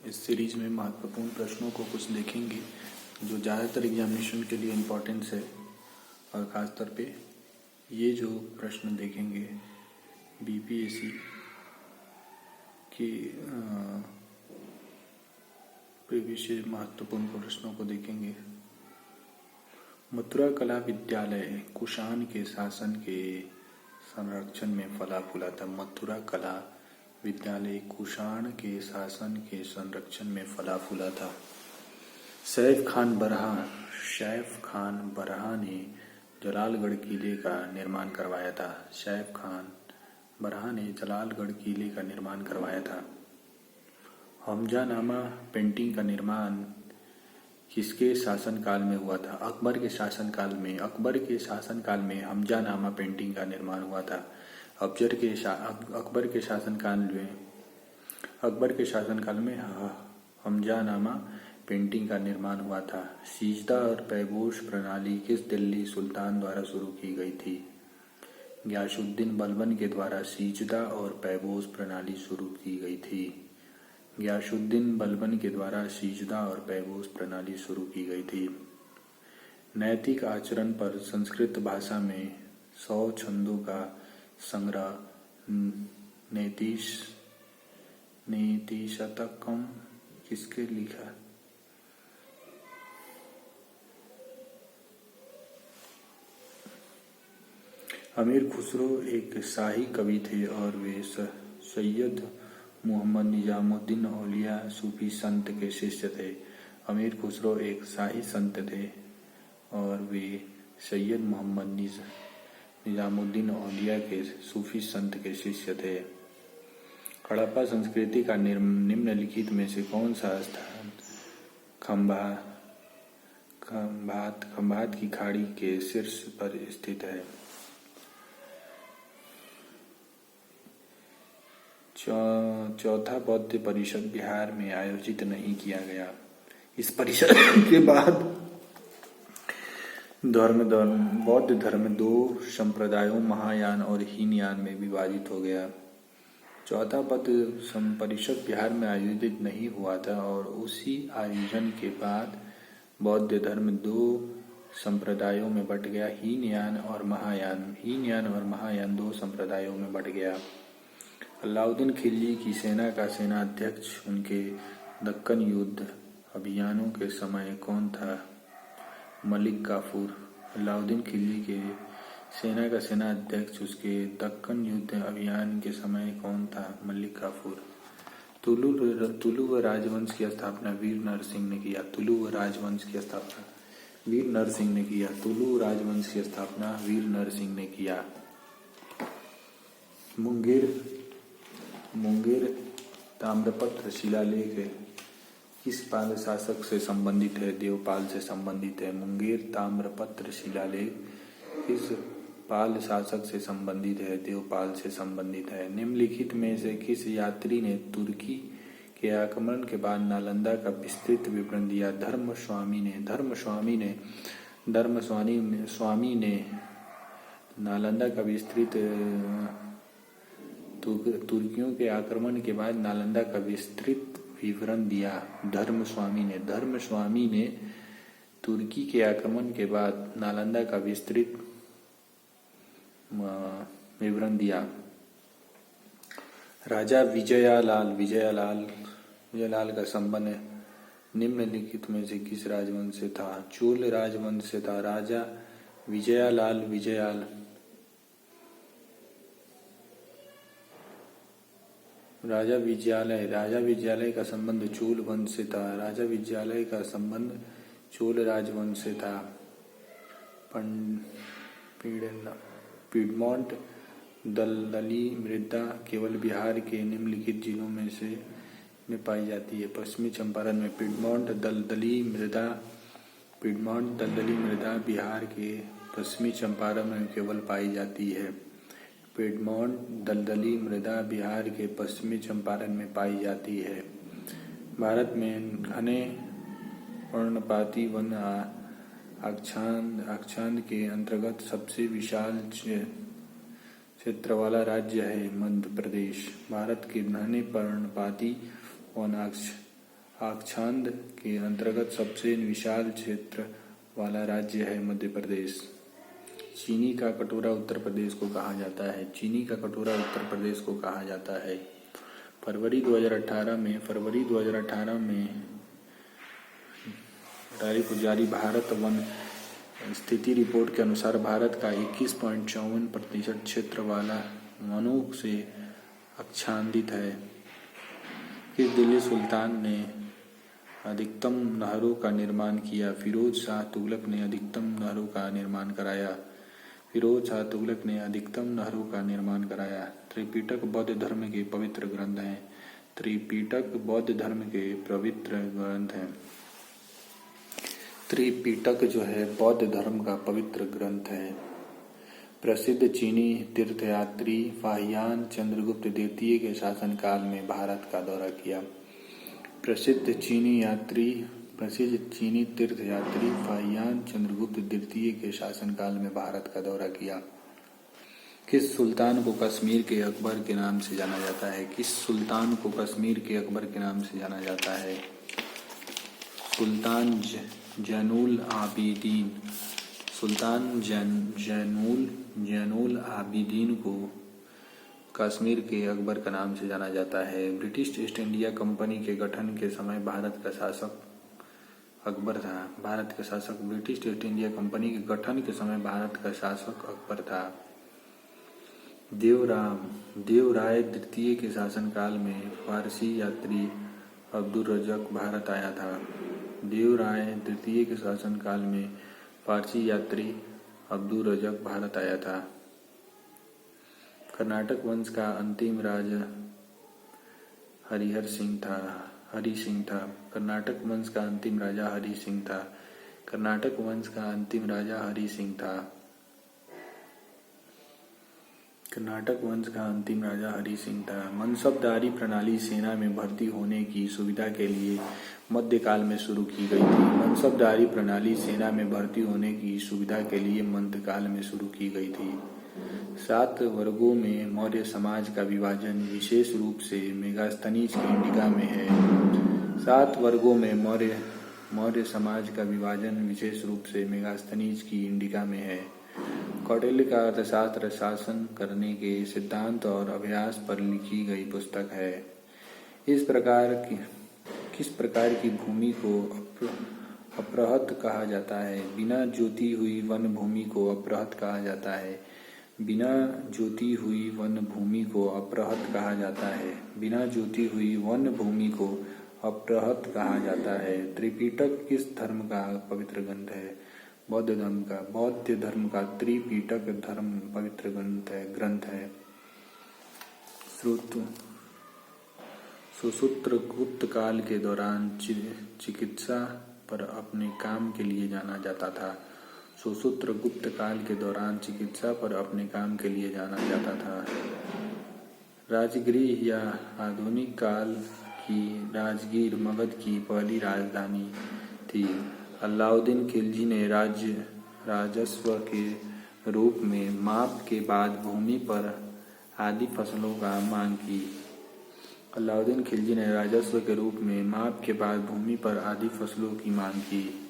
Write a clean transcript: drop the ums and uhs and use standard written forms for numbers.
इस सीरीज में महत्वपूर्ण प्रश्नों को कुछ देखेंगे जो ज़्यादातर एग्जामिनेशन के लिए इम्पोर्टेंस है। और ख़ास तौर पे ये जो प्रश्न देखेंगे बीपीएससी के प्रीवियस महत्वपूर्ण प्रश्नों को देखेंगे। मथुरा कला विद्यालय कुषाण के शासन के संरक्षण में फला फूला था। मथुरा कला विद्यालय कुषाण के शासन के संरक्षण में फला फूला था। सैफ खान बरहा ने जलालगढ़ किले का निर्माण करवाया था। सैफ खान बरहा ने जलालगढ़ किले का निर्माण करवाया था। हमजानामा पेंटिंग का निर्माण किसके शासनकाल में हुआ था? अकबर के शासनकाल में। अकबर के शासनकाल में हमजानामा पेंटिंग का निर्माण हुआ था। अकबर के शासनकाल में हमजानामा पेंटिंग का निर्माण हुआ था। सीजदा और पैबोश प्रणाली किस दिल्ली सुल्तान द्वारा शुरू की गई थी? गयासुद्दीन बलबन के द्वारा सीजदा और पैबोश प्रणाली शुरू की गई थी। गयासुद्दीन बलबन के द्वारा सीजदा और पैबोश प्रणाली शुरू की गई थी। नैतिक आचरण पर संस्कृत भाषा में 100 छंदों का संग्रह नीतिशतकम किसके लिखा? अमीर खुसरो एक शाही कवि थे और वे सैयद मोहम्मद निजामुद्दीन औलिया सूफी संत के शिष्य थे। अमीर खुसरो एक शाही संत थे और वे सैयद मोहम्मद निजामुद्दीन औलिया के सूफी संत के शिष्य थे। हड़प्पा संस्कृति का निम्नलिखित में से कौन सा स्थान खंभात की खाड़ी के शीर्ष पर स्थित है? चौथा बौद्ध परिषद बिहार में आयोजित नहीं किया गया। इस परिषद के बाद बौद्ध धर्म 2 संप्रदायों महायान और हीनयान में विभाजित हो गया। चौथा बौद्ध परिषद बिहार में आयोजित नहीं हुआ था और उसी आयोजन के बाद बौद्ध धर्म 2 संप्रदायों में बट गया। हीनयान और महायान 2 संप्रदायों में बट गया। अलाउद्दीन खिलजी की सेना का सेनाध्यक्ष उनके दक्कन युद्ध अभियानों के समय कौन था? मलिक काफूर। अलाउद्दीन खिलजी के सेना का सेनाध्यक्ष उसके दक्कन युद्ध अभियान के समय कौन था? मलिक काफूर। तुलुव राजवंश की स्थापना वीर नरसिंह ने किया। तुलुव राजवंश की स्थापना वीर नरसिंह ने किया। तुलुव राजवंश की स्थापना वीर नरसिंह ने किया। मुंगेर ताम्रपत्र शिलालेख किस पाल शासक से संबंधित है? देवपाल से संबंधित है। मुंगेर ताम्रपत्र शिलालेख किस पाल शासक से संबंधित है? देवपाल से संबंधित है। निम्नलिखित में से किस यात्री ने तुर्की के आक्रमण के बाद नालंदा का विस्तृत विवरण दिया? धर्मस्वामी ने नालंदा का विस्तृत तुर्कियों के आक्रमण के बाद नालंदा का विस्तृत विवरण दिया। धर्मस्वामी ने तुर्की के आक्रमण के बाद नालंदा का विस्तृत विवरण दिया। राजा विजयालाल का संबंध निम्नलिखित में से किस राजवंश से था? चोल राजवंश से था। राजा विजयालय का संबंध चोल वंश से था। राजा विजयालय का संबंध चोल राजवंश से था। पिडमोंट दलदली मृदा केवल बिहार के निम्नलिखित जिलों में पाई जाती है। पश्चिमी चंपारण में पिडमोंट दलदली मृदा बिहार के पश्चिमी चंपारण में केवल पाई जाती है। पिडमोंट दलदली मृदा बिहार के पश्चिमी चंपारण में पाई जाती है। भारत में घने पर्णपाती वन आच्छादन के अंतर्गत सबसे विशाल क्षेत्र वाला राज्य है मध्य प्रदेश। भारत के घने पर्णपाती वन अक्षांश के अंतर्गत सबसे विशाल क्षेत्र वाला राज्य है मध्य प्रदेश। चीनी का कटोरा उत्तर प्रदेश को कहा जाता है। चीनी का कटोरा उत्तर प्रदेश को कहा जाता है। फरवरी 2018 में तारीख को जारी भारत वन स्थिति रिपोर्ट के अनुसार भारत का 21.54% क्षेत्र वाला वनों से आच्छादित है। किस दिल्ली सुल्तान ने अधिकतम नहरों का निर्माण किया? फिरोज शाह तुगलक ने अधिकतम नहरों का निर्माण कराया। फिरोज शाह तुगलक ने अधिकतम नहरों का निर्माण कराया। त्रिपिटक बौद्ध धर्म के पवित्र ग्रंथ हैं। त्रिपिटक बौद्ध धर्म के पवित्र ग्रंथ हैं। त्रिपिटक जो है बौद्ध धर्म का पवित्र ग्रंथ है। प्रसिद्ध चीनी तीर्थयात्री फाहियान चंद्रगुप्त द्वितीय के शासनकाल में भारत का दौरा किया। प्रसिद्ध चीनी तीर्थयात्री फाहियान चंद्रगुप्त द्वितीय के शासनकाल में भारत का दौरा किया। किस सुल्तान को कश्मीर के अकबर के नाम से जाना जाता है? किस सुल्तान को कश्मीर के अकबर के नाम से जाना जाता है? सुल्तान जैनुल आबिदीन। सुल्तान जैनुल आबिदीन को कश्मीर के अकबर का नाम से जाना जाता है। ब्रिटिश ईस्ट इंडिया कंपनी के गठन के समय भारत का शासक अकबर था। भारत का शासक ब्रिटिश ईस्ट इंडिया कंपनी के गठन के समय भारत का शासक अकबर था। देवराय द्वितीय के शासनकाल में फारसी यात्री अब्दुल रज़्ज़ाक भारत आया था। देवराय द्वितीय के शासनकाल में फारसी यात्री अब्दुल रज़्ज़ाक भारत आया था। कर्नाटक वंश का अंतिम राजा हरि सिंह था। कर्नाटक वंश का अंतिम राजा हरि सिंह था। कर्नाटक वंश का अंतिम राजा हरि सिंह था। कर्नाटक वंश का अंतिम राजा हरि सिंह था। मनसबदारी प्रणाली सेना में भर्ती होने की सुविधा के लिए मध्यकाल में शुरू की गई थी। मनसबदारी प्रणाली सेना में भर्ती होने की सुविधा के लिए मध्यकाल में शुरू की गई थी। 7 वर्गों में मौर्य समाज का विभाजन विशेष रूप से मेगास्थनीज की इंडिका में है। 7 वर्गों में मौर्य समाज का विभाजन विशेष रूप से मेगास्थनीज की इंडिका में है। कौटिल्य का अर्थशास्त्र शासन करने के सिद्धांत और अभ्यास पर लिखी गई पुस्तक है। किस प्रकार की भूमि को अपृहत कहा जाता है? बिना जोती हुई वन भूमि को अपृहत कहा जाता है। बिना जोती हुई वन भूमि को अपृहत कहा जाता है। बिना जोती हुई वन भूमि को अपृहत कहा जाता है। त्रिपिटक किस धर्म का पवित्र ग्रंथ है? बौद्ध धर्म का। बौद्ध धर्म का त्रिपिटक धर्म पवित्र ग्रंथ है। सुश्रुतगुप्त काल के दौरान चिकित्सा पर अपने काम के लिए जाना जाता था। सुश्रुतगुप्त काल के दौरान चिकित्सा पर अपने काम के लिए जाना जाता था। राजगृह या आधुनिक काल की राजगीर मगध की पहली राजधानी थी। अलाउद्दीन खिलजी ने राजस्व के रूप में माप के बाद भूमि पर आदि फसलों का मांग की। अलाउद्दीन खिलजी ने राजस्व के रूप में माप के बाद भूमि पर आदि फसलों की मांग की।